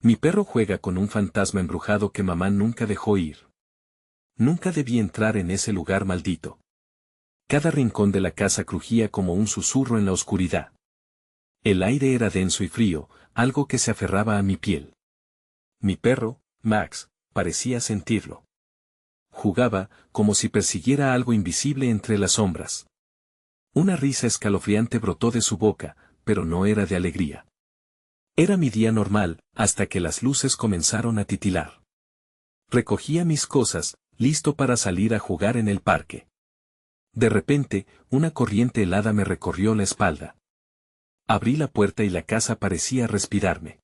Mi perro juega con un fantasma embrujado que mamá nunca dejó ir. Nunca debí entrar en ese lugar maldito. Cada rincón de la casa crujía como un susurro en la oscuridad. El aire era denso y frío, algo que se aferraba a mi piel. Mi perro, Max, parecía sentirlo. Jugaba, como si persiguiera algo invisible entre las sombras. Una risa escalofriante brotó de su boca, pero no era de alegría. Era mi día normal, hasta que las luces comenzaron a titilar. Recogía mis cosas, listo para salir a jugar en el parque. De repente, una corriente helada me recorrió la espalda. Abrí la puerta y la casa parecía respirarme.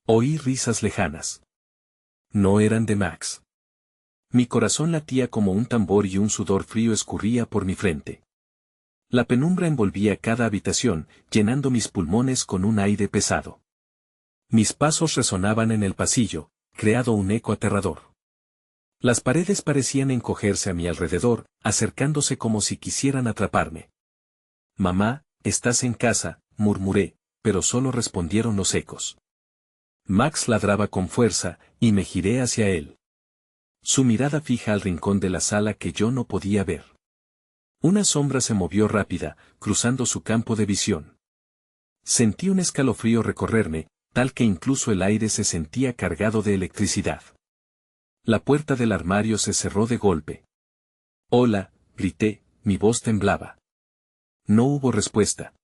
Oí risas lejanas. No eran de Max. Mi corazón latía como un tambor y un sudor frío escurría por mi frente. La penumbra envolvía cada habitación, llenando mis pulmones con un aire pesado. Mis pasos resonaban en el pasillo, creando un eco aterrador. Las paredes parecían encogerse a mi alrededor, acercándose como si quisieran atraparme. «Mamá, ¿estás en casa?», murmuré, pero solo respondieron los ecos. Max ladraba con fuerza, y me giré hacia él. Su mirada fija al rincón de la sala que yo no podía ver. Una sombra se movió rápida, cruzando su campo de visión. Sentí un escalofrío recorrerme, tal que incluso el aire se sentía cargado de electricidad. La puerta del armario se cerró de golpe. «Hola», grité, mi voz temblaba. No hubo respuesta.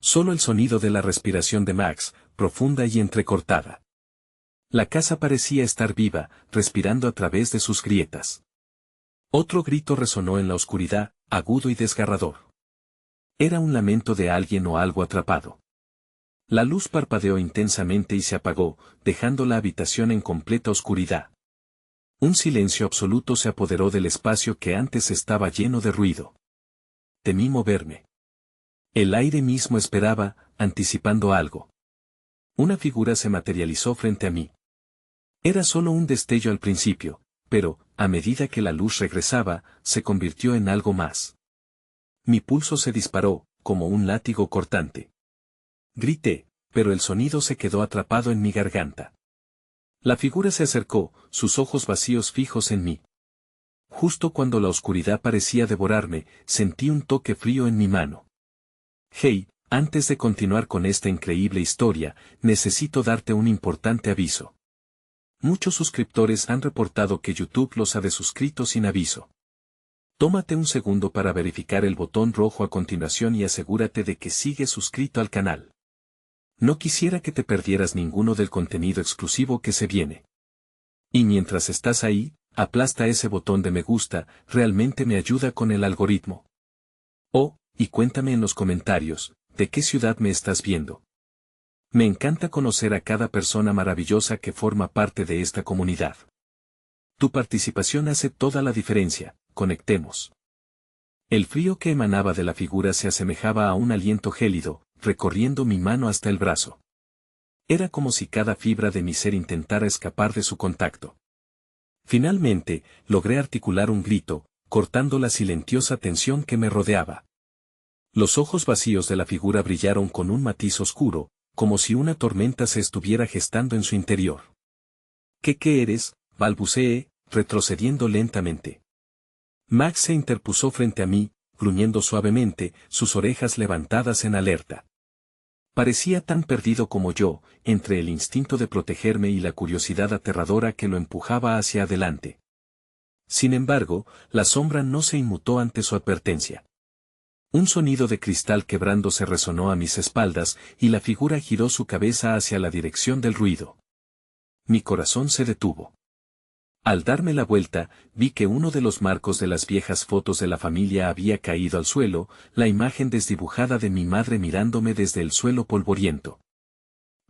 Solo el sonido de la respiración de Max, profunda y entrecortada. La casa parecía estar viva, respirando a través de sus grietas. Otro grito resonó en la oscuridad, agudo y desgarrador. Era un lamento de alguien o algo atrapado. La luz parpadeó intensamente y se apagó, dejando la habitación en completa oscuridad. Un silencio absoluto se apoderó del espacio que antes estaba lleno de ruido. Temí moverme. El aire mismo esperaba, anticipando algo. Una figura se materializó frente a mí. Era solo un destello al principio, pero, a medida que la luz regresaba, se convirtió en algo más. Mi pulso se disparó, como un látigo cortante. Grité, pero el sonido se quedó atrapado en mi garganta. La figura se acercó, sus ojos vacíos fijos en mí. Justo cuando la oscuridad parecía devorarme, sentí un toque frío en mi mano. «Hey, antes de continuar con esta increíble historia, necesito darte un importante aviso. Muchos suscriptores han reportado que YouTube los ha desuscrito sin aviso. Tómate un segundo para verificar el botón rojo a continuación y asegúrate de que sigues suscrito al canal. No quisiera que te perdieras ninguno del contenido exclusivo que se viene. Y mientras estás ahí, aplasta ese botón de me gusta, realmente me ayuda con el algoritmo. Oh, y cuéntame en los comentarios, ¿de qué ciudad me estás viendo? Me encanta conocer a cada persona maravillosa que forma parte de esta comunidad. Tu participación hace toda la diferencia, conectemos. El frío que emanaba de la figura se asemejaba a un aliento gélido, recorriendo mi mano hasta el brazo. Era como si cada fibra de mi ser intentara escapar de su contacto. Finalmente, logré articular un grito, cortando la silenciosa tensión que me rodeaba. Los ojos vacíos de la figura brillaron con un matiz oscuro, como si una tormenta se estuviera gestando en su interior. ¿Qué eres?, balbuceé, retrocediendo lentamente. Max se interpuso frente a mí, gruñendo suavemente, sus orejas levantadas en alerta. Parecía tan perdido como yo, entre el instinto de protegerme y la curiosidad aterradora que lo empujaba hacia adelante. Sin embargo, la sombra no se inmutó ante su advertencia. Un sonido de cristal quebrándose resonó a mis espaldas, y la figura giró su cabeza hacia la dirección del ruido. Mi corazón se detuvo. Al darme la vuelta, vi que uno de los marcos de las viejas fotos de la familia había caído al suelo, la imagen desdibujada de mi madre mirándome desde el suelo polvoriento.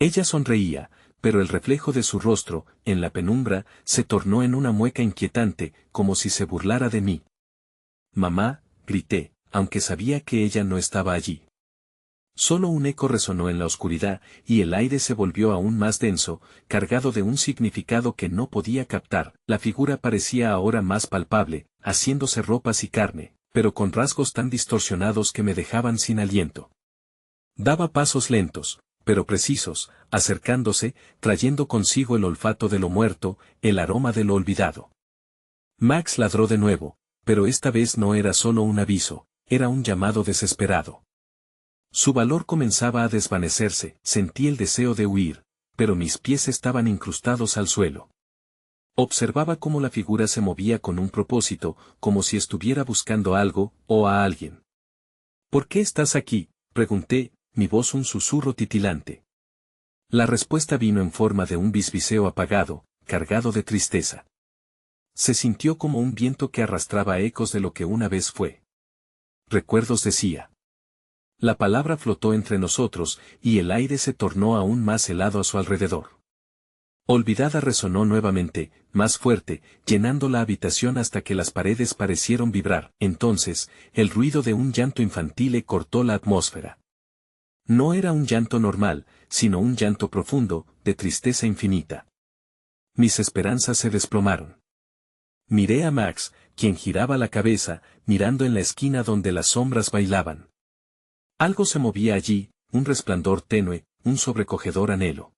Ella sonreía, pero el reflejo de su rostro, en la penumbra, se tornó en una mueca inquietante, como si se burlara de mí. «Mamá», grité, aunque sabía que ella no estaba allí. Solo un eco resonó en la oscuridad, y el aire se volvió aún más denso, cargado de un significado que no podía captar. La figura parecía ahora más palpable, haciéndose ropas y carne, pero con rasgos tan distorsionados que me dejaban sin aliento. Daba pasos lentos, pero precisos, acercándose, trayendo consigo el olfato de lo muerto, el aroma de lo olvidado. Max ladró de nuevo, pero esta vez no era solo un aviso, era un llamado desesperado. Su valor comenzaba a desvanecerse, sentí el deseo de huir, pero mis pies estaban incrustados al suelo. Observaba cómo la figura se movía con un propósito, como si estuviera buscando algo, o a alguien. ¿Por qué estás aquí?, pregunté, mi voz un susurro titilante. La respuesta vino en forma de un bisbiseo apagado, cargado de tristeza. Se sintió como un viento que arrastraba ecos de lo que una vez fue. Recuerdos, decía. La palabra flotó entre nosotros, y el aire se tornó aún más helado a su alrededor. Olvidada resonó nuevamente, más fuerte, llenando la habitación hasta que las paredes parecieron vibrar. Entonces, el ruido de un llanto infantil cortó la atmósfera. No era un llanto normal, sino un llanto profundo, de tristeza infinita. Mis esperanzas se desplomaron. Miré a Max, quien giraba la cabeza, mirando en la esquina donde las sombras bailaban. Algo se movía allí, un resplandor tenue, un sobrecogedor anhelo.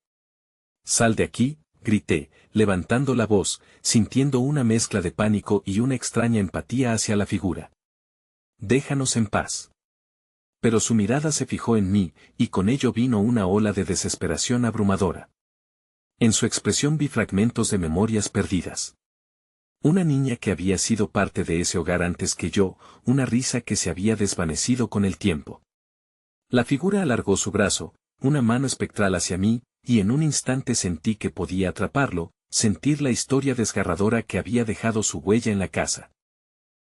«Sal de aquí», grité, levantando la voz, sintiendo una mezcla de pánico y una extraña empatía hacia la figura. «Déjanos en paz». Pero su mirada se fijó en mí, y con ello vino una ola de desesperación abrumadora. En su expresión vi fragmentos de memorias perdidas. Una niña que había sido parte de ese hogar antes que yo, una risa que se había desvanecido con el tiempo. La figura alargó su brazo, una mano espectral hacia mí, y en un instante sentí que podía atraparlo, sentir la historia desgarradora que había dejado su huella en la casa.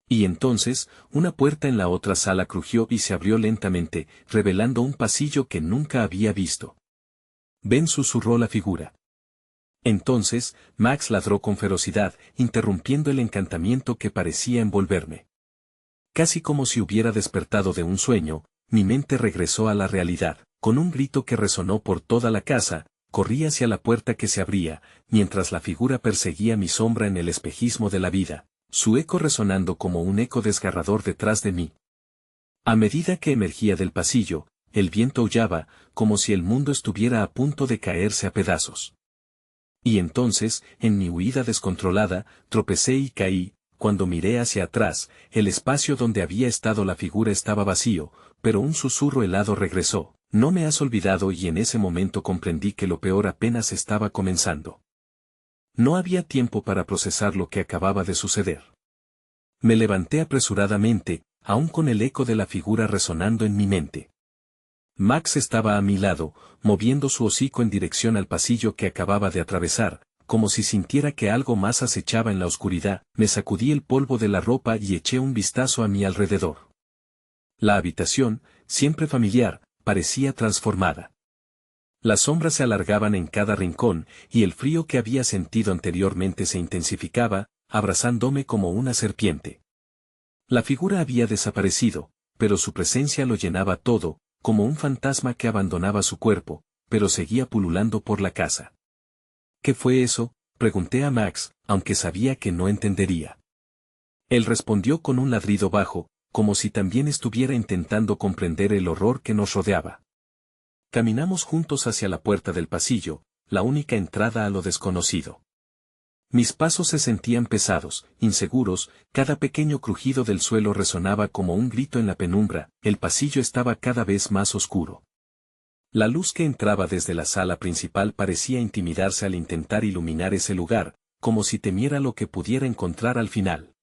Y entonces, una puerta en la otra sala crujió y se abrió lentamente, revelando un pasillo que nunca había visto. «Ven», susurró la figura. Entonces, Max ladró con ferocidad, interrumpiendo el encantamiento que parecía envolverme. Casi como si hubiera despertado de un sueño, mi mente regresó a la realidad. Con un grito que resonó por toda la casa, corrí hacia la puerta que se abría, mientras la figura perseguía mi sombra en el espejismo de la vida, su eco resonando como un eco desgarrador detrás de mí. A medida que emergía del pasillo, el viento aullaba, como si el mundo estuviera a punto de caerse a pedazos. Y entonces, en mi huida descontrolada, tropecé y caí. Cuando miré hacia atrás, el espacio donde había estado la figura estaba vacío, pero un susurro helado regresó: «No me has olvidado», y en ese momento comprendí que lo peor apenas estaba comenzando. No había tiempo para procesar lo que acababa de suceder. Me levanté apresuradamente, aún con el eco de la figura resonando en mi mente. Max estaba a mi lado, moviendo su hocico en dirección al pasillo que acababa de atravesar, como si sintiera que algo más acechaba en la oscuridad. Me sacudí el polvo de la ropa y eché un vistazo a mi alrededor. La habitación, siempre familiar, parecía transformada. Las sombras se alargaban en cada rincón, y el frío que había sentido anteriormente se intensificaba, abrazándome como una serpiente. La figura había desaparecido, pero su presencia lo llenaba todo, como un fantasma que abandonaba su cuerpo, pero seguía pululando por la casa. «¿Qué fue eso?», pregunté a Max, aunque sabía que no entendería. Él respondió con un ladrido bajo, como si también estuviera intentando comprender el horror que nos rodeaba. Caminamos juntos hacia la puerta del pasillo, la única entrada a lo desconocido. Mis pasos se sentían pesados, inseguros, cada pequeño crujido del suelo resonaba como un grito en la penumbra. El pasillo estaba cada vez más oscuro. La luz que entraba desde la sala principal parecía intimidarse al intentar iluminar ese lugar, como si temiera lo que pudiera encontrar al final.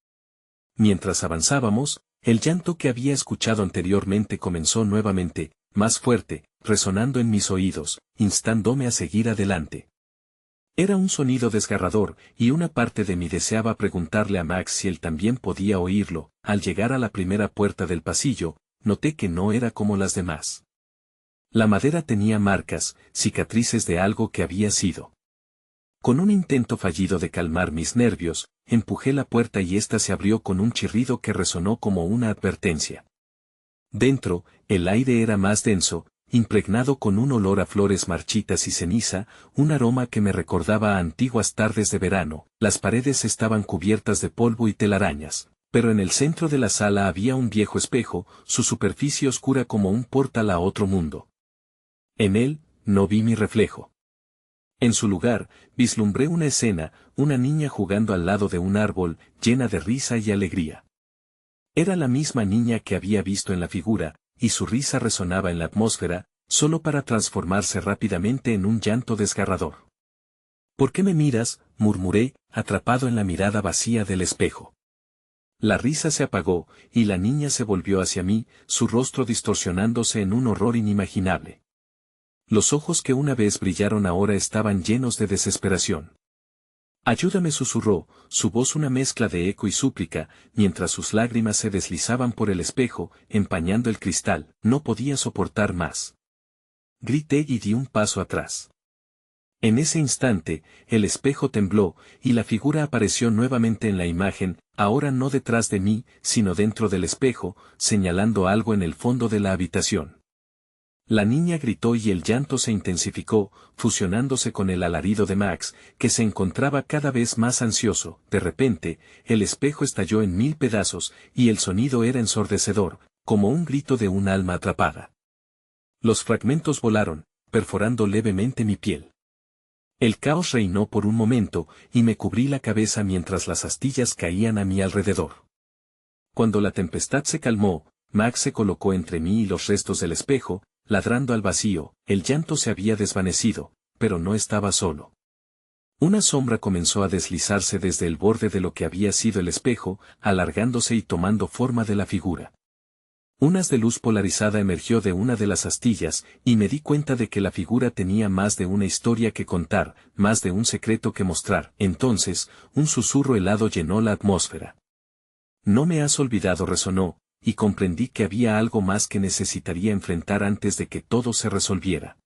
Mientras avanzábamos, el llanto que había escuchado anteriormente comenzó nuevamente, más fuerte, resonando en mis oídos, instándome a seguir adelante. Era un sonido desgarrador, y una parte de mí deseaba preguntarle a Max si él también podía oírlo. Al llegar a la primera puerta del pasillo, noté que no era como las demás. La madera tenía marcas, cicatrices de algo que había sido. Con un intento fallido de calmar mis nervios, empujé la puerta y ésta se abrió con un chirrido que resonó como una advertencia. Dentro, el aire era más denso, impregnado con un olor a flores marchitas y ceniza, un aroma que me recordaba a antiguas tardes de verano. Las paredes estaban cubiertas de polvo y telarañas, pero en el centro de la sala había un viejo espejo, su superficie oscura como un portal a otro mundo. En él, no vi mi reflejo. En su lugar, vislumbré una escena, una niña jugando al lado de un árbol, llena de risa y alegría. Era la misma niña que había visto en la figura, y su risa resonaba en la atmósfera, solo para transformarse rápidamente en un llanto desgarrador. ¿Por qué me miras?, murmuré, atrapado en la mirada vacía del espejo. La risa se apagó, y la niña se volvió hacia mí, su rostro distorsionándose en un horror inimaginable. Los ojos que una vez brillaron ahora estaban llenos de desesperación. Ayúdame, susurró, su voz una mezcla de eco y súplica, mientras sus lágrimas se deslizaban por el espejo, empañando el cristal. No podía soportar más. Grité y di un paso atrás. En ese instante, el espejo tembló, y la figura apareció nuevamente en la imagen, ahora no detrás de mí, sino dentro del espejo, señalando algo en el fondo de la habitación. La niña gritó y el llanto se intensificó, fusionándose con el alarido de Max, que se encontraba cada vez más ansioso. De repente, el espejo estalló en 1000 pedazos, y el sonido era ensordecedor, como un grito de un alma atrapada. Los fragmentos volaron, perforando levemente mi piel. El caos reinó por un momento, y me cubrí la cabeza mientras las astillas caían a mi alrededor. Cuando la tempestad se calmó, Max se colocó entre mí y los restos del espejo, ladrando al vacío. El llanto se había desvanecido, pero no estaba solo. Una sombra comenzó a deslizarse desde el borde de lo que había sido el espejo, alargándose y tomando forma de la figura. Un haz de luz polarizada emergió de una de las astillas, y me di cuenta de que la figura tenía más de una historia que contar, más de un secreto que mostrar. Entonces, un susurro helado llenó la atmósfera. No me has olvidado, resonó, y comprendí que había algo más que necesitaría enfrentar antes de que todo se resolviera.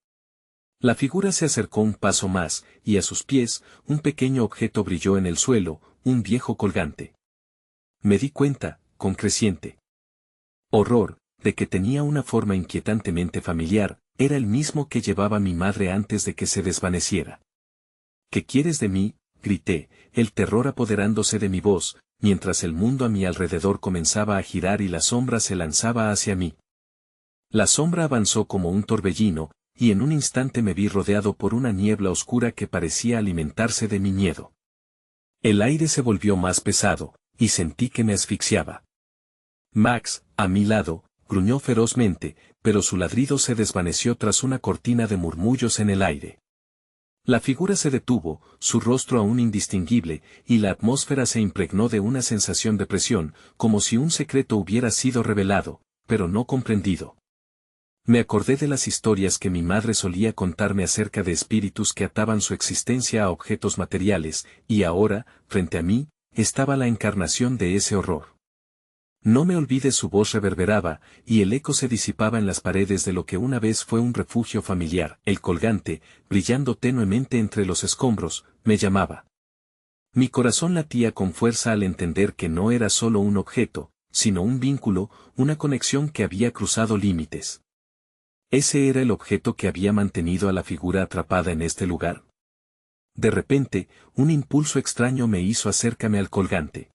La figura se acercó un paso más, y a sus pies, un pequeño objeto brilló en el suelo, un viejo colgante. Me di cuenta, con creciente horror, de que tenía una forma inquietantemente familiar. Era el mismo que llevaba mi madre antes de que se desvaneciera. ¿Qué quieres de mí?, grité, el terror apoderándose de mi voz, mientras el mundo a mi alrededor comenzaba a girar y la sombra se lanzaba hacia mí. La sombra avanzó como un torbellino, y en un instante me vi rodeado por una niebla oscura que parecía alimentarse de mi miedo. El aire se volvió más pesado, y sentí que me asfixiaba. Max, a mi lado, gruñó ferozmente, pero su ladrido se desvaneció tras una cortina de murmullos en el aire. La figura se detuvo, su rostro aún indistinguible, y la atmósfera se impregnó de una sensación de presión, como si un secreto hubiera sido revelado, pero no comprendido. Me acordé de las historias que mi madre solía contarme acerca de espíritus que ataban su existencia a objetos materiales, y ahora, frente a mí, estaba la encarnación de ese horror. No me olvides, su voz reverberaba, y el eco se disipaba en las paredes de lo que una vez fue un refugio familiar. El colgante, brillando tenuemente entre los escombros, me llamaba. Mi corazón latía con fuerza al entender que no era solo un objeto, sino un vínculo, una conexión que había cruzado límites. ¿Ese era el objeto que había mantenido a la figura atrapada en este lugar? De repente, un impulso extraño me hizo acercarme al colgante.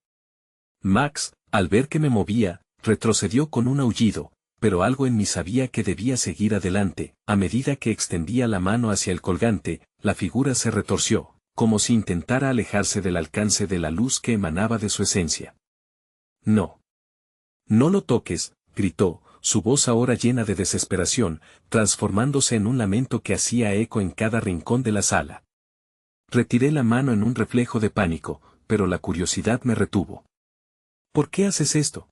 Max, al ver que me movía, retrocedió con un aullido, pero algo en mí sabía que debía seguir adelante. A medida que extendía la mano hacia el colgante, la figura se retorció, como si intentara alejarse del alcance de la luz que emanaba de su esencia. No. No lo toques, gritó, su voz ahora llena de desesperación, transformándose en un lamento que hacía eco en cada rincón de la sala. Retiré la mano en un reflejo de pánico, pero la curiosidad me retuvo. ¿Por qué haces esto?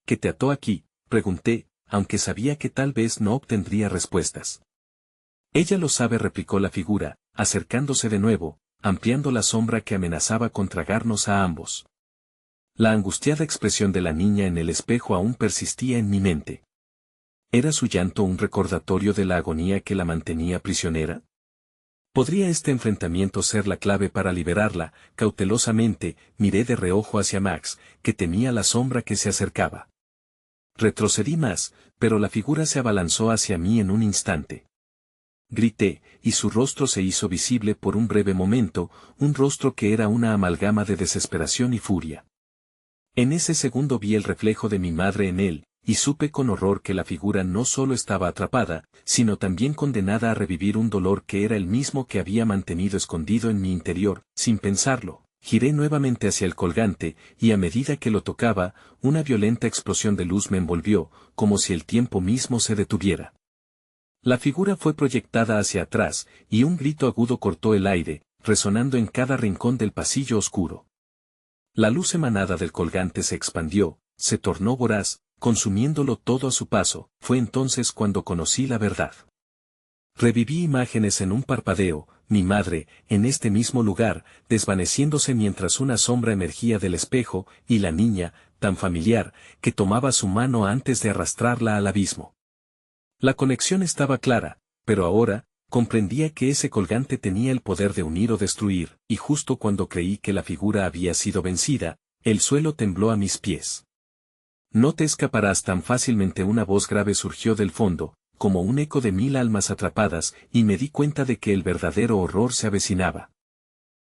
¿Qué te ató aquí?, pregunté, aunque sabía que tal vez no obtendría respuestas. Ella lo sabe, replicó la figura, acercándose de nuevo, ampliando la sombra que amenazaba con tragarnos a ambos. La angustiada expresión de la niña en el espejo aún persistía en mi mente. ¿Era su llanto un recordatorio de la agonía que la mantenía prisionera? ¿Podría este enfrentamiento ser la clave para liberarla? Cautelosamente, miré de reojo hacia Max, que temía la sombra que se acercaba. Retrocedí más, pero la figura se abalanzó hacia mí en un instante. Grité, y su rostro se hizo visible por un breve momento, un rostro que era una amalgama de desesperación y furia. En ese segundo vi el reflejo de mi madre en él, y supe con horror que la figura no solo estaba atrapada, sino también condenada a revivir un dolor que era el mismo que había mantenido escondido en mi interior. Sin pensarlo, giré nuevamente hacia el colgante, y a medida que lo tocaba, una violenta explosión de luz me envolvió, como si el tiempo mismo se detuviera. La figura fue proyectada hacia atrás, y un grito agudo cortó el aire, resonando en cada rincón del pasillo oscuro. La luz emanada del colgante se expandió, se tornó voraz, consumiéndolo todo a su paso. Fue entonces cuando conocí la verdad. Reviví imágenes en un parpadeo, mi madre, en este mismo lugar, desvaneciéndose mientras una sombra emergía del espejo, y la niña, tan familiar, que tomaba su mano antes de arrastrarla al abismo. La conexión estaba clara, pero ahora, comprendía que ese colgante tenía el poder de unir o destruir, y justo cuando creí que la figura había sido vencida, el suelo tembló a mis pies. No te escaparás tan fácilmente. Una voz grave surgió del fondo, como un eco de 1000 almas atrapadas, y me di cuenta de que el verdadero horror se avecinaba.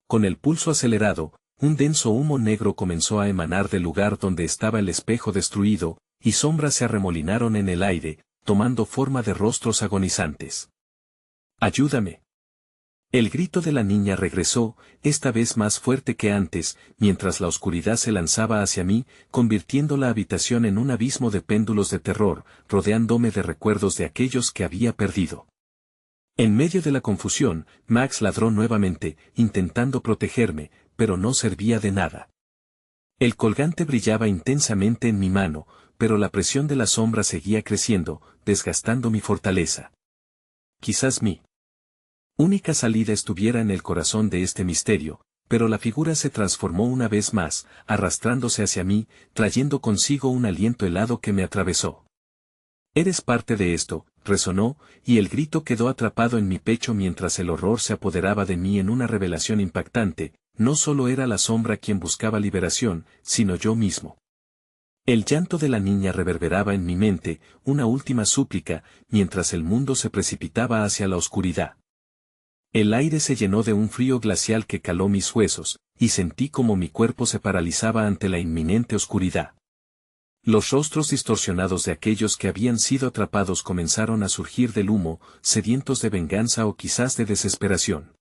Con el pulso acelerado, un denso humo negro comenzó a emanar del lugar donde estaba el espejo destruido, y sombras se arremolinaron en el aire, tomando forma de rostros agonizantes. ¡Ayúdame! El grito de la niña regresó, esta vez más fuerte que antes, mientras la oscuridad se lanzaba hacia mí, convirtiendo la habitación en un abismo de péndulos de terror, rodeándome de recuerdos de aquellos que había perdido. En medio de la confusión, Max ladró nuevamente, intentando protegerme, pero no servía de nada. El colgante brillaba intensamente en mi mano, pero la presión de la sombra seguía creciendo, desgastando mi fortaleza. Quizás mi única salida estuviera en el corazón de este misterio, pero la figura se transformó una vez más, arrastrándose hacia mí, trayendo consigo un aliento helado que me atravesó. «Eres parte de esto», resonó, y el grito quedó atrapado en mi pecho mientras el horror se apoderaba de mí en una revelación impactante. No solo era la sombra quien buscaba liberación, sino yo mismo. El llanto de la niña reverberaba en mi mente, una última súplica, mientras el mundo se precipitaba hacia la oscuridad. El aire se llenó de un frío glacial que caló mis huesos, y sentí como mi cuerpo se paralizaba ante la inminente oscuridad. Los rostros distorsionados de aquellos que habían sido atrapados comenzaron a surgir del humo, sedientos de venganza o quizás de desesperación.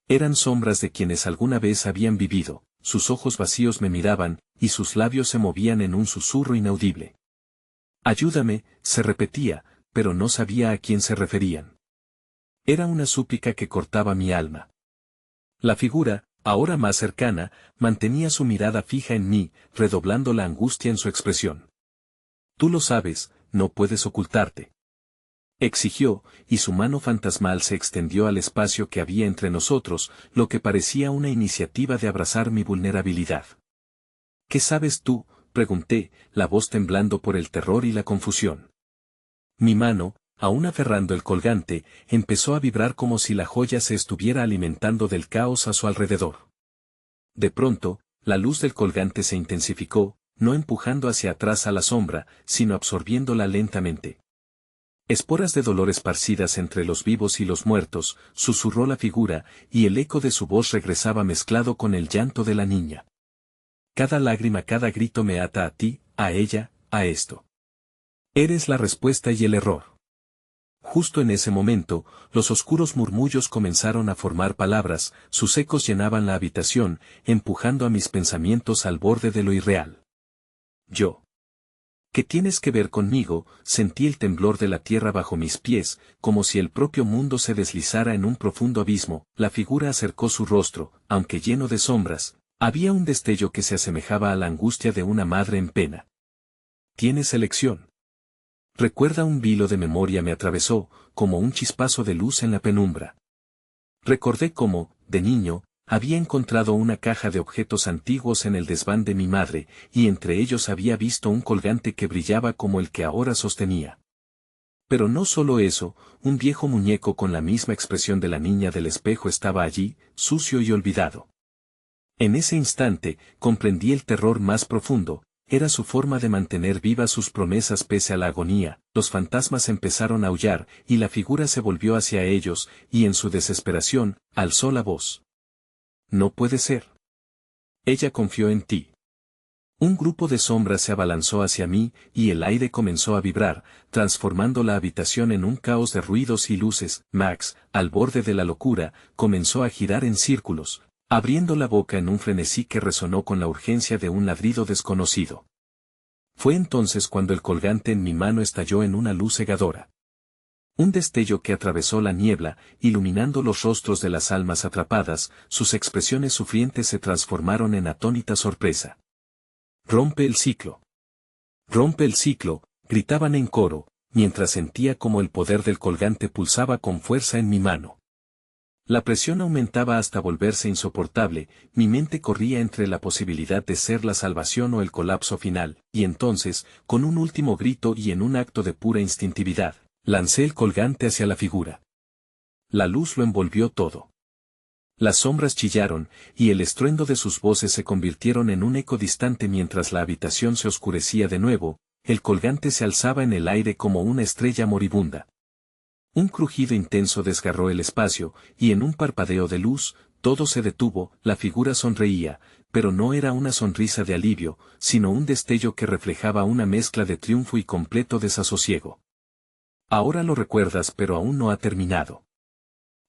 Eran sombras de quienes alguna vez habían vivido, sus ojos vacíos me miraban, y sus labios se movían en un susurro inaudible. «Ayúdame», se repetía, pero no sabía a quién se referían. Era una súplica que cortaba mi alma. La figura, ahora más cercana, mantenía su mirada fija en mí, redoblando la angustia en su expresión. «Tú lo sabes, no puedes ocultarte», exigió, y su mano fantasmal se extendió al espacio que había entre nosotros, lo que parecía una iniciativa de abrazar mi vulnerabilidad. «¿Qué sabes tú?», pregunté, la voz temblando por el terror y la confusión. Mi mano, aún aferrando el colgante, empezó a vibrar como si la joya se estuviera alimentando del caos a su alrededor. De pronto, la luz del colgante se intensificó, no empujando hacia atrás a la sombra, sino absorbiéndola lentamente. «Esporas de dolor esparcidas entre los vivos y los muertos», susurró la figura, y el eco de su voz regresaba mezclado con el llanto de la niña. «Cada lágrima, cada grito me ata a ti, a ella, a esto. Eres la respuesta y el error». Justo en ese momento, los oscuros murmullos comenzaron a formar palabras, sus ecos llenaban la habitación, empujando a mis pensamientos al borde de lo irreal. «Yo. ¿Qué tienes que ver conmigo?», sentí el temblor de la tierra bajo mis pies, como si el propio mundo se deslizara en un profundo abismo. La figura acercó su rostro, aunque lleno de sombras, había un destello que se asemejaba a la angustia de una madre en pena. «Tienes elección». Recuerda, un vilo de memoria me atravesó, como un chispazo de luz en la penumbra. Recordé cómo, de niño, había encontrado una caja de objetos antiguos en el desván de mi madre, y entre ellos había visto un colgante que brillaba como el que ahora sostenía. Pero no solo eso, un viejo muñeco con la misma expresión de la niña del espejo estaba allí, sucio y olvidado. En ese instante, comprendí el terror más profundo. Era su forma de mantener vivas sus promesas pese a la agonía. Los fantasmas empezaron a aullar, y la figura se volvió hacia ellos, y en su desesperación, alzó la voz. «No puede ser. Ella confió en ti. Un grupo de sombras se abalanzó hacia mí, y el aire comenzó a vibrar, transformando la habitación en un caos de ruidos y luces. Max, al borde de la locura, comenzó a girar en círculos, abriendo la boca en un frenesí que resonó con la urgencia de un ladrido desconocido. Fue entonces cuando el colgante en mi mano estalló en una luz cegadora. Un destello que atravesó la niebla, iluminando los rostros de las almas atrapadas, sus expresiones sufrientes se transformaron en atónita sorpresa. «Rompe el ciclo. Rompe el ciclo», gritaban en coro, mientras sentía como el poder del colgante pulsaba con fuerza en mi mano. La presión aumentaba hasta volverse insoportable, mi mente corría entre la posibilidad de ser la salvación o el colapso final, y entonces, con un último grito y en un acto de pura instintividad, lancé el colgante hacia la figura. La luz lo envolvió todo. Las sombras chillaron, y el estruendo de sus voces se convirtieron en un eco distante mientras la habitación se oscurecía de nuevo, el colgante se alzaba en el aire como una estrella moribunda. Un crujido intenso desgarró el espacio, y en un parpadeo de luz, todo se detuvo, la figura sonreía, pero no era una sonrisa de alivio, sino un destello que reflejaba una mezcla de triunfo y completo desasosiego. Ahora lo recuerdas, pero aún no ha terminado.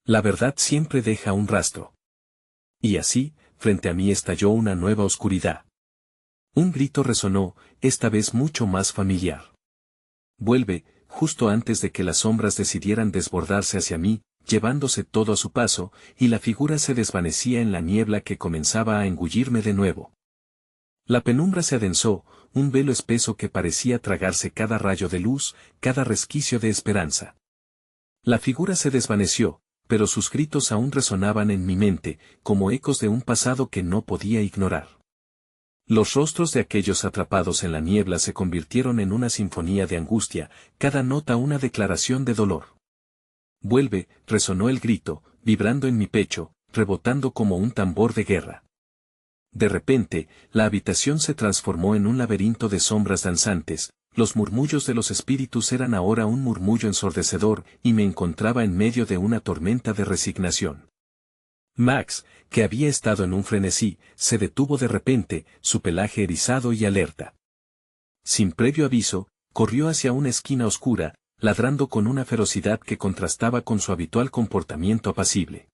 La verdad siempre deja un rastro. Y así, frente a mí estalló una nueva oscuridad. Un grito resonó, esta vez mucho más familiar. «Vuelve», justo antes de que las sombras decidieran desbordarse hacia mí, llevándose todo a su paso, y la figura se desvanecía en la niebla que comenzaba a engullirme de nuevo. La penumbra se adensó, un velo espeso que parecía tragarse cada rayo de luz, cada resquicio de esperanza. La figura se desvaneció, pero sus gritos aún resonaban en mi mente, como ecos de un pasado que no podía ignorar. Los rostros de aquellos atrapados en la niebla se convirtieron en una sinfonía de angustia, cada nota una declaración de dolor. «Vuelve», resonó el grito, vibrando en mi pecho, rebotando como un tambor de guerra. De repente, la habitación se transformó en un laberinto de sombras danzantes, los murmullos de los espíritus eran ahora un murmullo ensordecedor, y me encontraba en medio de una tormenta de resignación. Max, que había estado en un frenesí, se detuvo de repente, su pelaje erizado y alerta. Sin previo aviso, corrió hacia una esquina oscura, ladrando con una ferocidad que contrastaba con su habitual comportamiento apacible.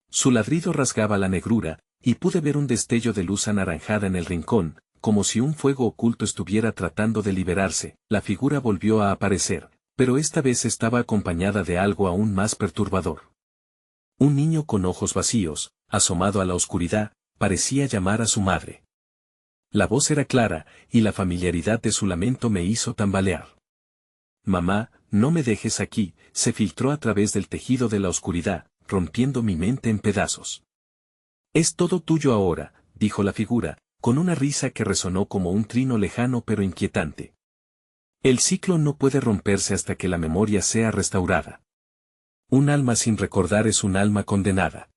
Su ladrido rasgaba la negrura, y pude ver un destello de luz anaranjada en el rincón, como si un fuego oculto estuviera tratando de liberarse. La figura volvió a aparecer, pero esta vez estaba acompañada de algo aún más perturbador. Un niño con ojos vacíos, asomado a la oscuridad, parecía llamar a su madre. La voz era clara, y la familiaridad de su lamento me hizo tambalear. «Mamá, no me dejes aquí», se filtró a través del tejido de la oscuridad, rompiendo mi mente en pedazos. «Es todo tuyo ahora», dijo la figura, con una risa que resonó como un trino lejano pero inquietante. «El ciclo no puede romperse hasta que la memoria sea restaurada. Un alma sin recordar es un alma condenada».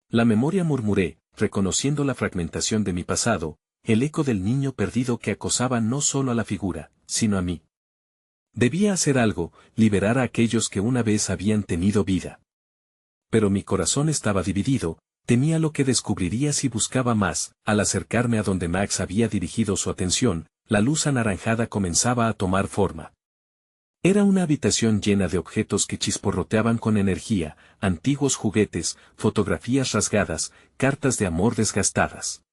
La memoria, murmuré, reconociendo la fragmentación de mi pasado, el eco del niño perdido que acosaba no solo a la figura, sino a mí. Debía hacer algo, liberar a aquellos que una vez habían tenido vida. Pero mi corazón estaba dividido, temía lo que descubriría si buscaba más. Al acercarme a donde Max había dirigido su atención, la luz anaranjada comenzaba a tomar forma. Era una habitación llena de objetos que chisporroteaban con energía, antiguos juguetes, fotografías rasgadas, cartas de amor desgastadas.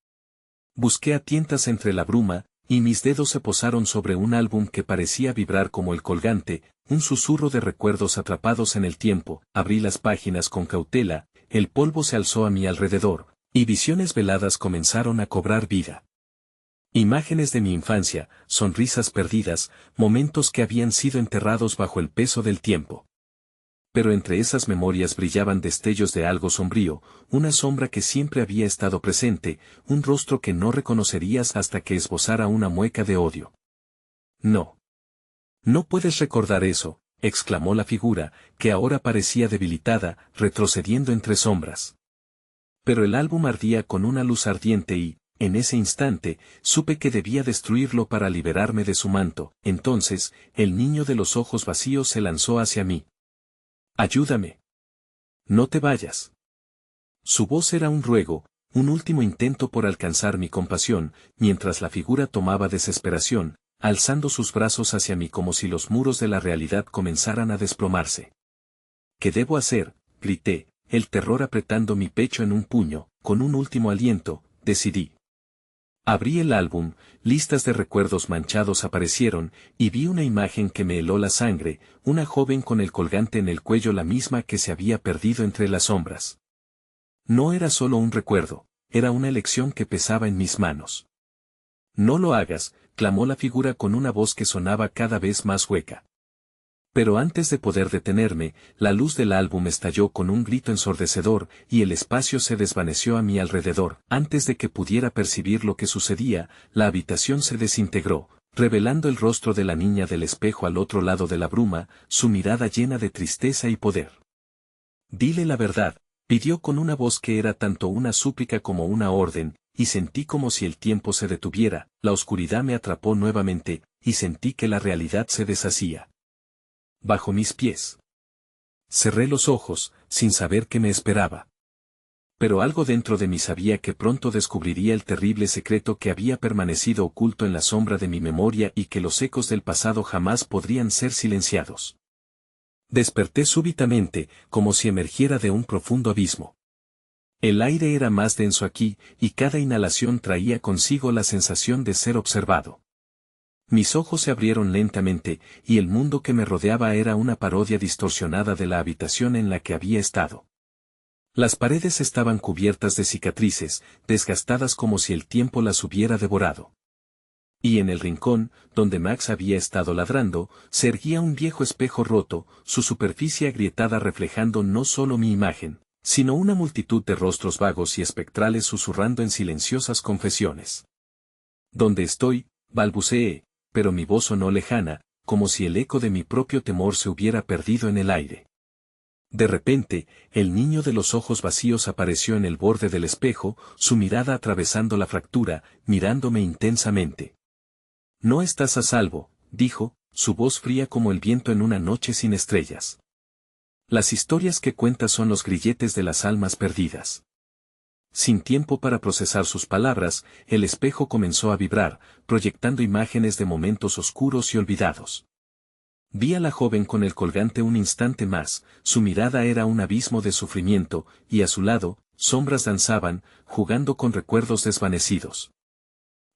Busqué a tientas entre la bruma, y mis dedos se posaron sobre un álbum que parecía vibrar como el colgante, un susurro de recuerdos atrapados en el tiempo. Abrí las páginas con cautela, el polvo se alzó a mi alrededor, y visiones veladas comenzaron a cobrar vida. Imágenes de mi infancia, sonrisas perdidas, momentos que habían sido enterrados bajo el peso del tiempo. Pero entre esas memorias brillaban destellos de algo sombrío, una sombra que siempre había estado presente, un rostro que no reconocerías hasta que esbozara una mueca de odio. «No. No puedes recordar eso», exclamó la figura, que ahora parecía debilitada, retrocediendo entre sombras. Pero el álbum ardía con una luz ardiente y, en ese instante, supe que debía destruirlo para liberarme de su manto. Entonces, el niño de los ojos vacíos se lanzó hacia mí. «Ayúdame. No te vayas». Su voz era un ruego, un último intento por alcanzar mi compasión, mientras la figura tomaba desesperación, alzando sus brazos hacia mí como si los muros de la realidad comenzaran a desplomarse. ¿Qué debo hacer?, grité, el terror apretando mi pecho en un puño. Con un último aliento, decidí. Abrí el álbum, listas de recuerdos manchados aparecieron, y vi una imagen que me heló la sangre, una joven con el colgante en el cuello, la misma que se había perdido entre las sombras. No era solo un recuerdo, era una elección que pesaba en mis manos. No lo hagas, clamó la figura con una voz que sonaba cada vez más hueca. Pero antes de poder detenerme, la luz del álbum estalló con un grito ensordecedor, y el espacio se desvaneció a mi alrededor. Antes de que pudiera percibir lo que sucedía, la habitación se desintegró, revelando el rostro de la niña del espejo al otro lado de la bruma, su mirada llena de tristeza y poder. Dile la verdad, pidió con una voz que era tanto una súplica como una orden, y sentí como si el tiempo se detuviera, la oscuridad me atrapó nuevamente, y sentí que la realidad se deshacía bajo mis pies. Cerré los ojos, sin saber qué me esperaba. Pero algo dentro de mí sabía que pronto descubriría el terrible secreto que había permanecido oculto en la sombra de mi memoria y que los ecos del pasado jamás podrían ser silenciados. Desperté súbitamente, como si emergiera de un profundo abismo. El aire era más denso aquí, y cada inhalación traía consigo la sensación de ser observado. Mis ojos se abrieron lentamente, y el mundo que me rodeaba era una parodia distorsionada de la habitación en la que había estado. Las paredes estaban cubiertas de cicatrices, desgastadas como si el tiempo las hubiera devorado. Y en el rincón, donde Max había estado ladrando, se erguía un viejo espejo roto, su superficie agrietada reflejando no solo mi imagen, sino una multitud de rostros vagos y espectrales susurrando en silenciosas confesiones. ¿Dónde estoy?, balbuceé, pero mi voz sonó lejana, como si el eco de mi propio temor se hubiera perdido en el aire. De repente, el niño de los ojos vacíos apareció en el borde del espejo, su mirada atravesando la fractura, mirándome intensamente. No estás a salvo, dijo, su voz fría como el viento en una noche sin estrellas. Las historias que cuentas son los grilletes de las almas perdidas. Sin tiempo para procesar sus palabras, el espejo comenzó a vibrar, proyectando imágenes de momentos oscuros y olvidados. Vi a la joven con el colgante un instante más, su mirada era un abismo de sufrimiento, y a su lado, sombras danzaban, jugando con recuerdos desvanecidos.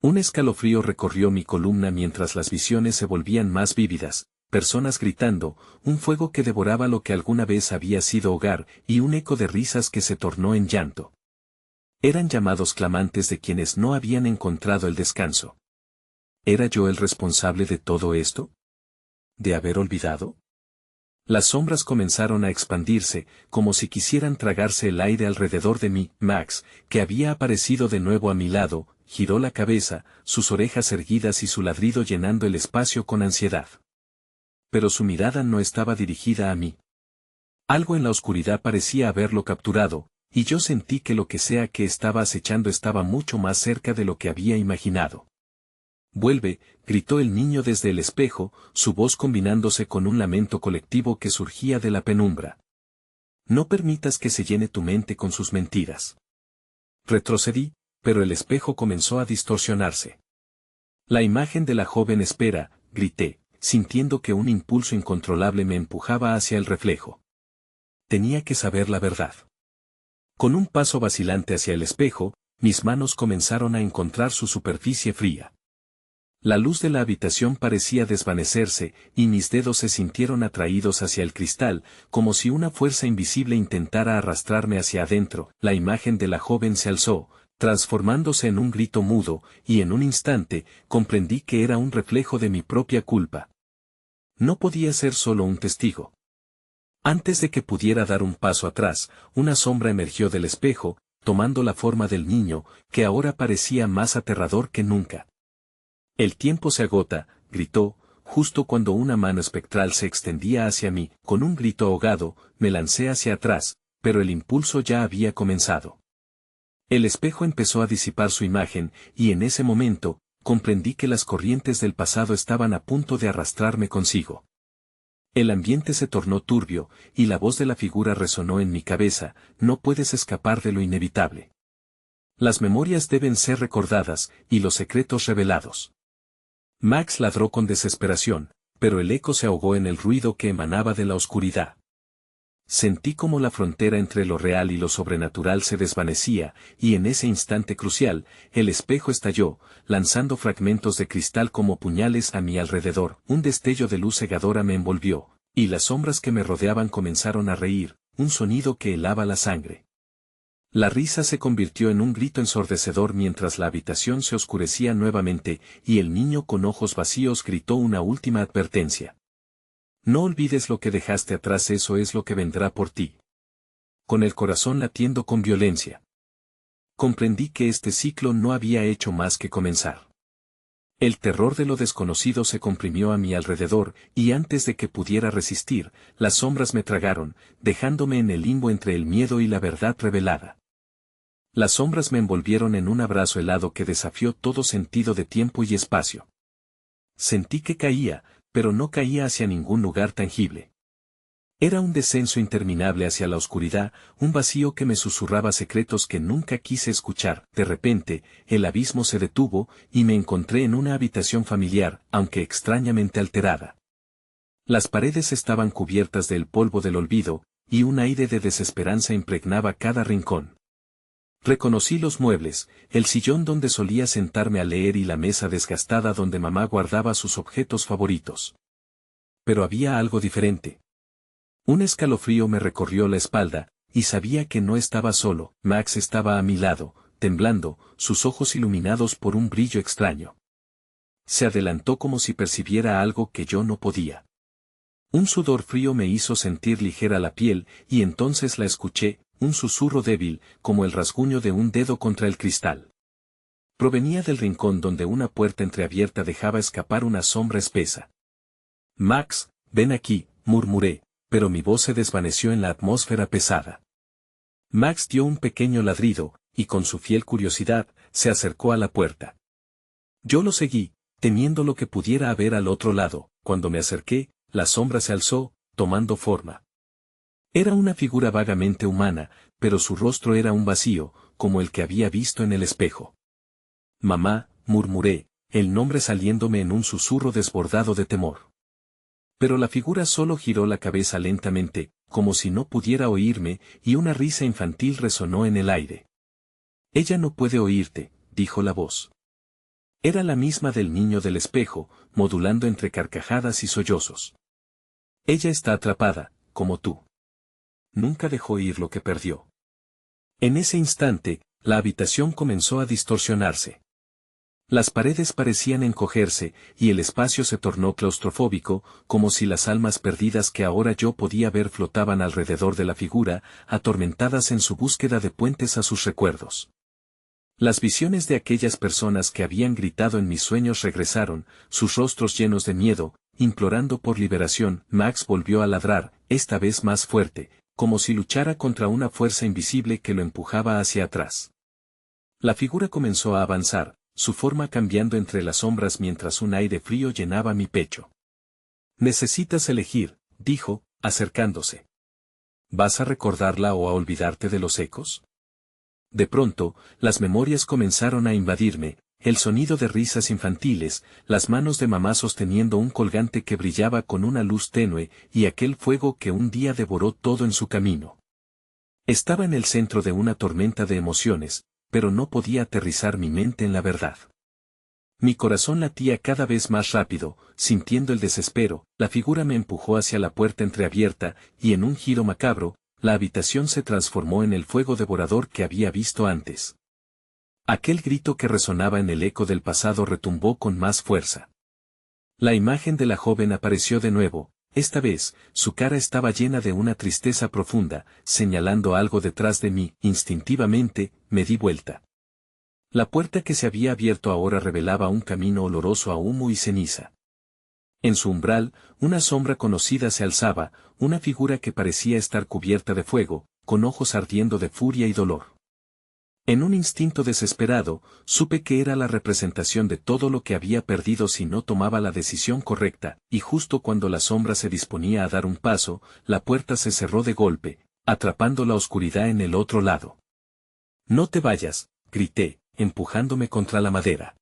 Un escalofrío recorrió mi columna mientras las visiones se volvían más vívidas, personas gritando, un fuego que devoraba lo que alguna vez había sido hogar, y un eco de risas que se tornó en llanto. Eran llamados clamantes de quienes no habían encontrado el descanso. ¿Era yo el responsable de todo esto? ¿De haber olvidado? Las sombras comenzaron a expandirse, como si quisieran tragarse el aire alrededor de mí. Max, que había aparecido de nuevo a mi lado, giró la cabeza, sus orejas erguidas y su ladrido llenando el espacio con ansiedad. Pero su mirada no estaba dirigida a mí. Algo en la oscuridad parecía haberlo capturado, y yo sentí que lo que sea que estaba acechando estaba mucho más cerca de lo que había imaginado. Vuelve, gritó el niño desde el espejo, su voz combinándose con un lamento colectivo que surgía de la penumbra. No permitas que se llene tu mente con sus mentiras. Retrocedí, pero el espejo comenzó a distorsionarse. La imagen de la joven espera, grité, sintiendo que un impulso incontrolable me empujaba hacia el reflejo. Tenía que saber la verdad. Con un paso vacilante hacia el espejo, mis manos comenzaron a encontrar su superficie fría. La luz de la habitación parecía desvanecerse, y mis dedos se sintieron atraídos hacia el cristal, como si una fuerza invisible intentara arrastrarme hacia adentro. La imagen de la joven se alzó, transformándose en un grito mudo, y en un instante, comprendí que era un reflejo de mi propia culpa. No podía ser solo un testigo. Antes de que pudiera dar un paso atrás, una sombra emergió del espejo, tomando la forma del niño, que ahora parecía más aterrador que nunca. El tiempo se agota, gritó, justo cuando una mano espectral se extendía hacia mí. Con un grito ahogado, me lancé hacia atrás, pero el impulso ya había comenzado. El espejo empezó a disipar su imagen, y en ese momento, comprendí que las corrientes del pasado estaban a punto de arrastrarme consigo. El ambiente se tornó turbio, y la voz de la figura resonó en mi cabeza: no puedes escapar de lo inevitable. Las memorias deben ser recordadas, y los secretos revelados. Max ladró con desesperación, pero el eco se ahogó en el ruido que emanaba de la oscuridad. Sentí como la frontera entre lo real y lo sobrenatural se desvanecía, y en ese instante crucial, el espejo estalló, lanzando fragmentos de cristal como puñales a mi alrededor. Un destello de luz cegadora me envolvió, y las sombras que me rodeaban comenzaron a reír, un sonido que helaba la sangre. La risa se convirtió en un grito ensordecedor mientras la habitación se oscurecía nuevamente, y el niño con ojos vacíos gritó una última advertencia. No olvides lo que dejaste atrás, eso es lo que vendrá por ti. Con el corazón latiendo con violencia. Comprendí que este ciclo no había hecho más que comenzar. El terror de lo desconocido se comprimió a mi alrededor, y antes de que pudiera resistir, las sombras me tragaron, dejándome en el limbo entre el miedo y la verdad revelada. Las sombras me envolvieron en un abrazo helado que desafió todo sentido de tiempo y espacio. Sentí que caía, pero no caía hacia ningún lugar tangible. Era un descenso interminable hacia la oscuridad, un vacío que me susurraba secretos que nunca quise escuchar. De repente, el abismo se detuvo, y me encontré en una habitación familiar, aunque extrañamente alterada. Las paredes estaban cubiertas del polvo del olvido, y un aire de desesperanza impregnaba cada rincón. Reconocí los muebles, el sillón donde solía sentarme a leer y la mesa desgastada donde mamá guardaba sus objetos favoritos. Pero había algo diferente. Un escalofrío me recorrió la espalda, y sabía que no estaba solo. Max estaba a mi lado, temblando, sus ojos iluminados por un brillo extraño. Se adelantó como si percibiera algo que yo no podía. Un sudor frío me hizo sentir ligera la piel, y entonces la escuché, un susurro débil, como el rasguño de un dedo contra el cristal. Provenía del rincón donde una puerta entreabierta dejaba escapar una sombra espesa. Max, ven aquí, murmuré, pero mi voz se desvaneció en la atmósfera pesada. Max dio un pequeño ladrido, y con su fiel curiosidad, se acercó a la puerta. Yo lo seguí, temiendo lo que pudiera haber al otro lado. Cuando me acerqué, la sombra se alzó, tomando forma. Era una figura vagamente humana, pero su rostro era un vacío, como el que había visto en el espejo. Mamá, murmuré, el nombre saliéndome en un susurro desbordado de temor. Pero la figura solo giró la cabeza lentamente, como si no pudiera oírme, y una risa infantil resonó en el aire. Ella no puede oírte, dijo la voz. Era la misma del niño del espejo, modulando entre carcajadas y sollozos. Ella está atrapada, como tú. Nunca dejó oír lo que perdió. En ese instante, la habitación comenzó a distorsionarse. Las paredes parecían encogerse, y el espacio se tornó claustrofóbico, como si las almas perdidas que ahora yo podía ver flotaban alrededor de la figura, atormentadas en su búsqueda de puentes a sus recuerdos. Las visiones de aquellas personas que habían gritado en mis sueños regresaron, sus rostros llenos de miedo, implorando por liberación. Max volvió a ladrar, esta vez más fuerte, como si luchara contra una fuerza invisible que lo empujaba hacia atrás. La figura comenzó a avanzar, su forma cambiando entre las sombras mientras un aire frío llenaba mi pecho. Necesitas elegir, dijo, acercándose. ¿Vas a recordarla o a olvidarte de los ecos? De pronto, las memorias comenzaron a invadirme, el sonido de risas infantiles, las manos de mamá sosteniendo un colgante que brillaba con una luz tenue, y aquel fuego que un día devoró todo en su camino. Estaba en el centro de una tormenta de emociones, pero no podía aterrizar mi mente en la verdad. Mi corazón latía cada vez más rápido, sintiendo el desespero. La figura me empujó hacia la puerta entreabierta, y en un giro macabro, la habitación se transformó en el fuego devorador que había visto antes. Aquel grito que resonaba en el eco del pasado retumbó con más fuerza. La imagen de la joven apareció de nuevo, esta vez, su cara estaba llena de una tristeza profunda, señalando algo detrás de mí. Instintivamente, me di vuelta. La puerta que se había abierto ahora revelaba un camino oloroso a humo y ceniza. En su umbral, una sombra conocida se alzaba, una figura que parecía estar cubierta de fuego, con ojos ardiendo de furia y dolor. En un instinto desesperado, supe que era la representación de todo lo que había perdido si no tomaba la decisión correcta, y justo cuando la sombra se disponía a dar un paso, la puerta se cerró de golpe, atrapando la oscuridad en el otro lado. «No te vayas», grité, empujándome contra la madera.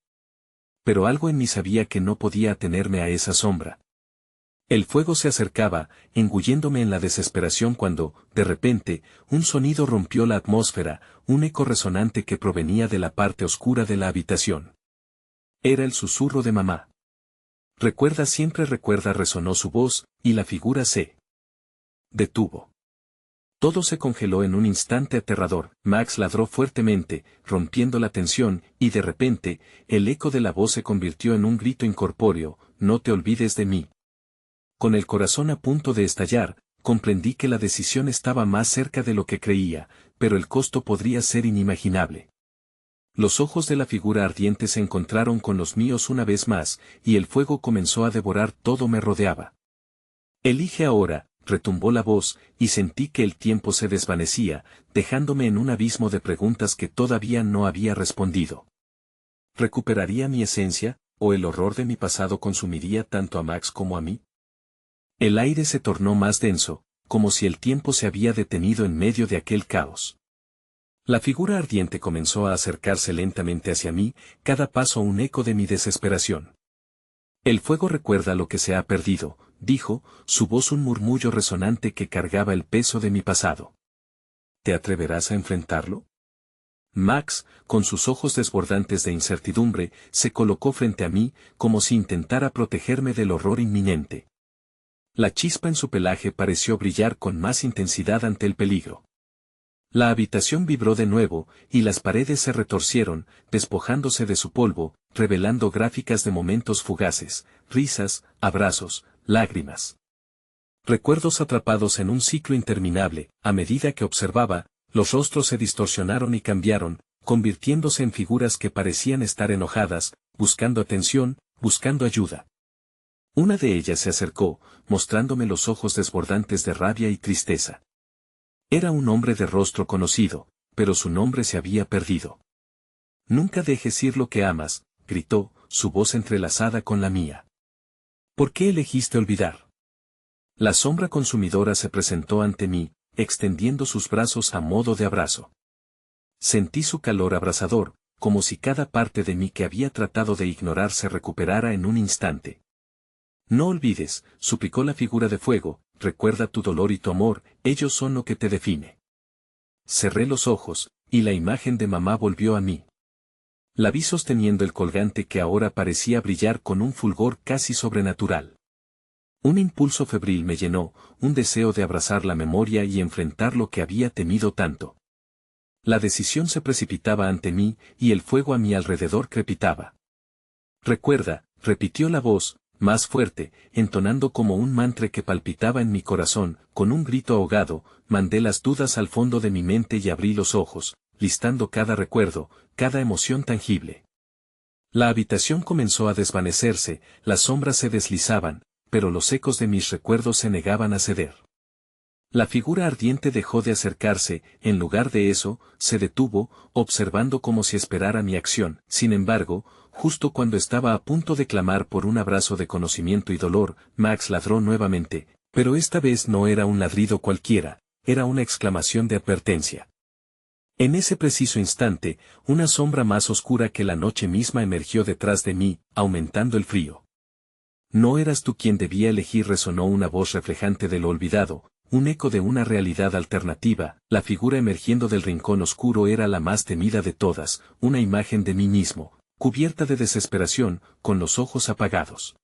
Pero algo en mí sabía que no podía atenerme a esa sombra. El fuego se acercaba, engulléndome en la desesperación cuando, de repente, un sonido rompió la atmósfera, un eco resonante que provenía de la parte oscura de la habitación. Era el susurro de mamá. Recuerda, siempre recuerda, resonó su voz, y la figura se detuvo. Todo se congeló en un instante aterrador. Max ladró fuertemente, rompiendo la tensión, y de repente, el eco de la voz se convirtió en un grito incorpóreo: no te olvides de mí. Con el corazón a punto de estallar, comprendí que la decisión estaba más cerca de lo que creía, pero el costo podría ser inimaginable. Los ojos de la figura ardiente se encontraron con los míos una vez más, y el fuego comenzó a devorar todo me rodeaba. Elige ahora, retumbó la voz, y sentí que el tiempo se desvanecía, dejándome en un abismo de preguntas que todavía no había respondido. ¿Recuperaría mi esencia, o el horror de mi pasado consumiría tanto a Max como a mí? El aire se tornó más denso, como si el tiempo se había detenido en medio de aquel caos. La figura ardiente comenzó a acercarse lentamente hacia mí, cada paso un eco de mi desesperación. El fuego recuerda lo que se ha perdido, dijo, su voz un murmullo resonante que cargaba el peso de mi pasado. ¿Te atreverás a enfrentarlo? Max, con sus ojos desbordantes de incertidumbre, se colocó frente a mí, como si intentara protegerme del horror inminente. La chispa en su pelaje pareció brillar con más intensidad ante el peligro. La habitación vibró de nuevo, y las paredes se retorcieron, despojándose de su polvo, revelando gráficas de momentos fugaces, risas, abrazos, lágrimas. Recuerdos atrapados en un ciclo interminable. A medida que observaba, los rostros se distorsionaron y cambiaron, convirtiéndose en figuras que parecían estar enojadas, buscando atención, buscando ayuda. Una de ellas se acercó, mostrándome los ojos desbordantes de rabia y tristeza. Era un hombre de rostro conocido, pero su nombre se había perdido. Nunca dejes ir lo que amas, gritó, su voz entrelazada con la mía. ¿Por qué elegiste olvidar? La sombra consumidora se presentó ante mí, extendiendo sus brazos a modo de abrazo. Sentí su calor abrasador, como si cada parte de mí que había tratado de ignorar se recuperara en un instante. No olvides, suplicó la figura de fuego, recuerda tu dolor y tu amor, ellos son lo que te define. Cerré los ojos, y la imagen de mamá volvió a mí. La vi sosteniendo el colgante que ahora parecía brillar con un fulgor casi sobrenatural. Un impulso febril me llenó, un deseo de abrazar la memoria y enfrentar lo que había temido tanto. La decisión se precipitaba ante mí, y el fuego a mi alrededor crepitaba. Recuerda, repitió la voz, más fuerte, entonando como un mantra que palpitaba en mi corazón. Con un grito ahogado, mandé las dudas al fondo de mi mente y abrí los ojos, listando cada recuerdo, cada emoción tangible. La habitación comenzó a desvanecerse, las sombras se deslizaban, pero los ecos de mis recuerdos se negaban a ceder. La figura ardiente dejó de acercarse, en lugar de eso, se detuvo, observando como si esperara mi acción. Sin embargo, justo cuando estaba a punto de clamar por un abrazo de conocimiento y dolor, Max ladró nuevamente, pero esta vez no era un ladrido cualquiera, era una exclamación de advertencia. En ese preciso instante, una sombra más oscura que la noche misma emergió detrás de mí, aumentando el frío. No eras tú quien debía elegir, resonó una voz reflejante de lo olvidado, un eco de una realidad alternativa. La figura emergiendo del rincón oscuro era la más temida de todas, una imagen de mí mismo, cubierta de desesperación, con los ojos apagados.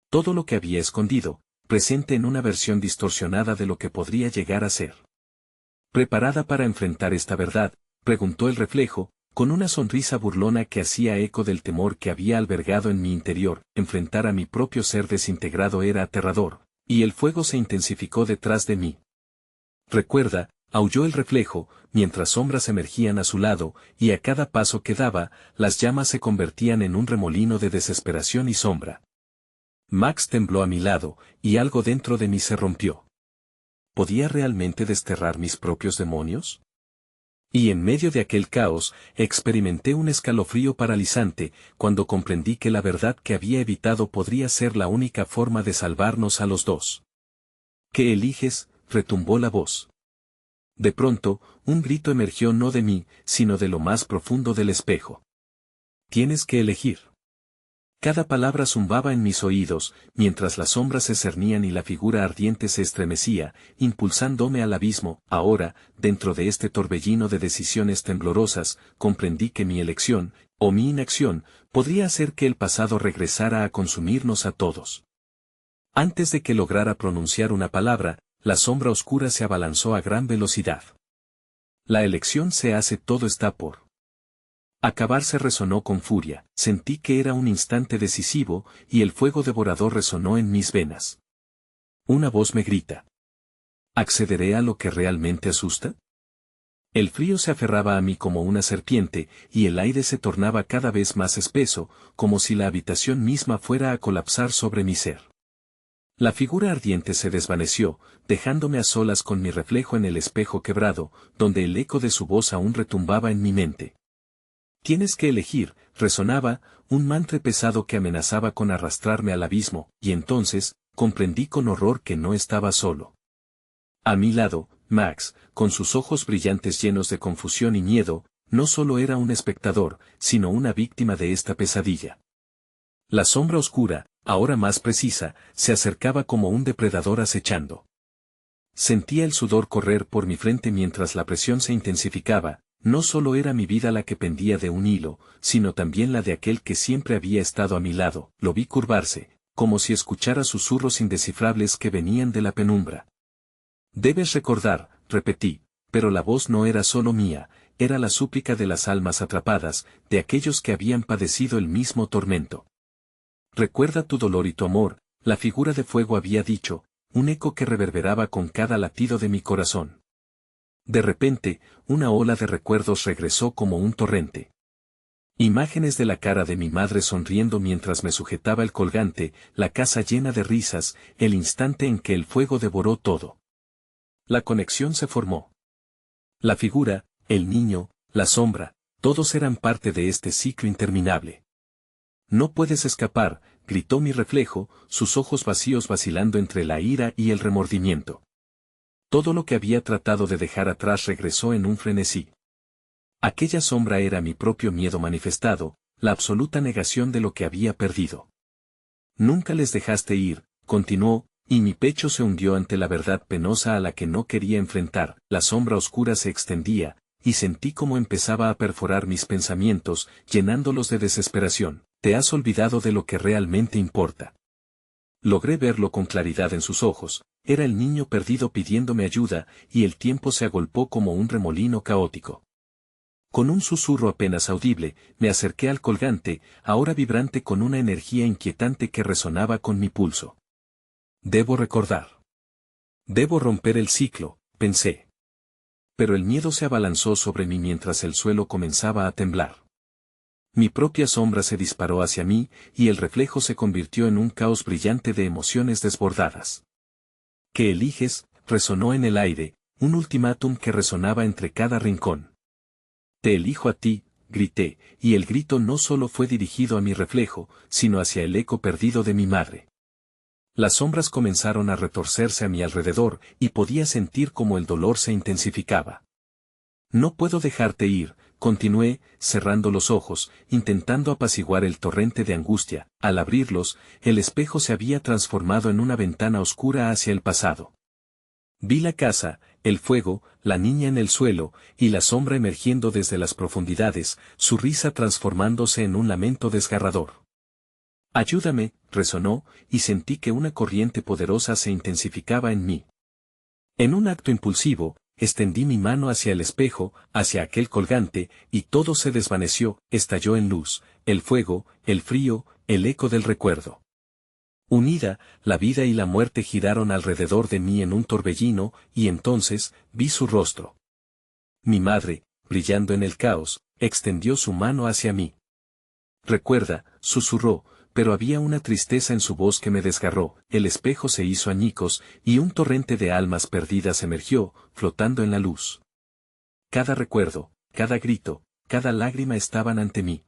Todo lo que había escondido, presente en una versión distorsionada de lo que podría llegar a ser. ¿Preparada para enfrentar esta verdad?, preguntó el reflejo, con una sonrisa burlona que hacía eco del temor que había albergado en mi interior. Enfrentar a mi propio ser desintegrado era aterrador, y el fuego se intensificó detrás de mí. Recuerda, aulló el reflejo, mientras sombras emergían a su lado, y a cada paso que daba, las llamas se convertían en un remolino de desesperación y sombra. Max tembló a mi lado, y algo dentro de mí se rompió. ¿Podía realmente desterrar mis propios demonios? Y en medio de aquel caos, experimenté un escalofrío paralizante, cuando comprendí que la verdad que había evitado podría ser la única forma de salvarnos a los dos. ¿Qué eliges?, retumbó la voz. De pronto, un grito emergió no de mí, sino de lo más profundo del espejo. Tienes que elegir. Cada palabra zumbaba en mis oídos, mientras las sombras se cernían y la figura ardiente se estremecía, impulsándome al abismo. Ahora, dentro de este torbellino de decisiones temblorosas, comprendí que mi elección, o mi inacción, podría hacer que el pasado regresara a consumirnos a todos. Antes de que lograra pronunciar una palabra, la sombra oscura se abalanzó a gran velocidad. La elección se hace, todo está por acabarse. Resonó con furia, sentí que era un instante decisivo, y el fuego devorador resonó en mis venas. Una voz me grita. ¿Accederé a lo que realmente asusta? El frío se aferraba a mí como una serpiente, y el aire se tornaba cada vez más espeso, como si la habitación misma fuera a colapsar sobre mi ser. La figura ardiente se desvaneció, dejándome a solas con mi reflejo en el espejo quebrado, donde el eco de su voz aún retumbaba en mi mente. Tienes que elegir, resonaba, un mantra pesado que amenazaba con arrastrarme al abismo, y entonces, comprendí con horror que no estaba solo. A mi lado, Max, con sus ojos brillantes llenos de confusión y miedo, no solo era un espectador, sino una víctima de esta pesadilla. La sombra oscura, ahora más precisa, se acercaba como un depredador acechando. Sentía el sudor correr por mi frente mientras la presión se intensificaba. No solo era mi vida la que pendía de un hilo, sino también la de aquel que siempre había estado a mi lado. Lo vi curvarse, como si escuchara susurros indescifrables que venían de la penumbra. Debes recordar, repetí, pero la voz no era solo mía, era la súplica de las almas atrapadas, de aquellos que habían padecido el mismo tormento. Recuerda tu dolor y tu amor, la figura de fuego había dicho, un eco que reverberaba con cada latido de mi corazón. De repente, una ola de recuerdos regresó como un torrente. Imágenes de la cara de mi madre sonriendo mientras me sujetaba el colgante, la casa llena de risas, el instante en que el fuego devoró todo. La conexión se formó. La figura, el niño, la sombra, todos eran parte de este ciclo interminable. No puedes escapar, gritó mi reflejo, sus ojos vacíos vacilando entre la ira y el remordimiento. Todo lo que había tratado de dejar atrás regresó en un frenesí. Aquella sombra era mi propio miedo manifestado, la absoluta negación de lo que había perdido. Nunca les dejaste ir, continuó, y mi pecho se hundió ante la verdad penosa a la que no quería enfrentar. La sombra oscura se extendía, y sentí cómo empezaba a perforar mis pensamientos, llenándolos de desesperación. Te has olvidado de lo que realmente importa. Logré verlo con claridad en sus ojos, era el niño perdido pidiéndome ayuda, y el tiempo se agolpó como un remolino caótico. Con un susurro apenas audible, me acerqué al colgante, ahora vibrante con una energía inquietante que resonaba con mi pulso. Debo recordar. Debo romper el ciclo, pensé. Pero el miedo se abalanzó sobre mí mientras el suelo comenzaba a temblar. Mi propia sombra se disparó hacia mí, y el reflejo se convirtió en un caos brillante de emociones desbordadas. ¿Qué eliges? Resonó en el aire, un ultimátum que resonaba entre cada rincón. Te elijo a ti, grité, y el grito no solo fue dirigido a mi reflejo, sino hacia el eco perdido de mi madre. Las sombras comenzaron a retorcerse a mi alrededor, y podía sentir cómo el dolor se intensificaba. No puedo dejarte ir, continué, cerrando los ojos, intentando apaciguar el torrente de angustia. Al abrirlos, el espejo se había transformado en una ventana oscura hacia el pasado. Vi la casa, el fuego, la niña en el suelo, y la sombra emergiendo desde las profundidades, su risa transformándose en un lamento desgarrador. Ayúdame, resonó, y sentí que una corriente poderosa se intensificaba en mí. En un acto impulsivo, extendí mi mano hacia el espejo, hacia aquel colgante, y todo se desvaneció, estalló en luz, el fuego, el frío, el eco del recuerdo. Unida, la vida y la muerte giraron alrededor de mí en un torbellino, y entonces, vi su rostro. Mi madre, brillando en el caos, extendió su mano hacia mí. Recuerda, susurró, pero había una tristeza en su voz que me desgarró. El espejo se hizo añicos, y un torrente de almas perdidas emergió, flotando en la luz. Cada recuerdo, cada grito, cada lágrima estaban ante mí.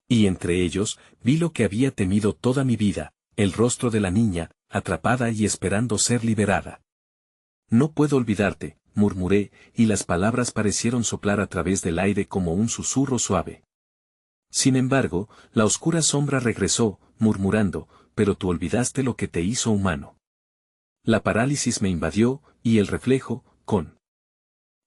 Y entre ellos, vi lo que había temido toda mi vida, el rostro de la niña, atrapada y esperando ser liberada. No puedo olvidarte, murmuré, y las palabras parecieron soplar a través del aire como un susurro suave. Sin embargo, la oscura sombra regresó, murmurando, pero tú olvidaste lo que te hizo humano. La parálisis me invadió, y el reflejo, con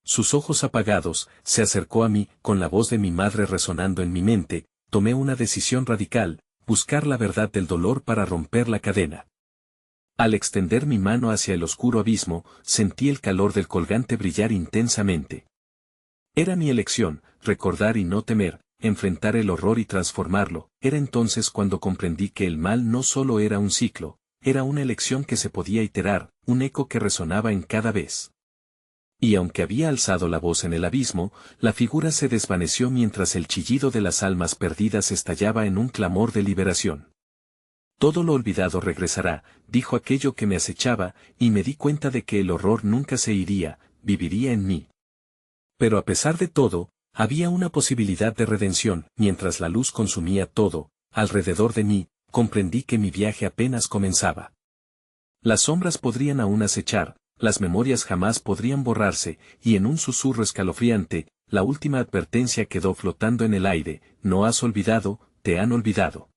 sus ojos apagados, se acercó a mí, con la voz de mi madre resonando en mi mente. Tomé una decisión radical, buscar la verdad del dolor para romper la cadena. Al extender mi mano hacia el oscuro abismo, sentí el calor del colgante brillar intensamente. Era mi elección, recordar y no temer, enfrentar el horror y transformarlo. Era entonces cuando comprendí que el mal no solo era un ciclo, era una elección que se podía iterar, un eco que resonaba en cada vez. Y aunque había alzado la voz en el abismo, la figura se desvaneció mientras el chillido de las almas perdidas estallaba en un clamor de liberación. Todo lo olvidado regresará, dijo aquello que me acechaba, y me di cuenta de que el horror nunca se iría, viviría en mí. Pero a pesar de todo, había una posibilidad de redención. Mientras la luz consumía todo, alrededor de mí, comprendí que mi viaje apenas comenzaba. Las sombras podrían aún acechar, las memorias jamás podrían borrarse, y en un susurro escalofriante, la última advertencia quedó flotando en el aire: no has olvidado, te han olvidado.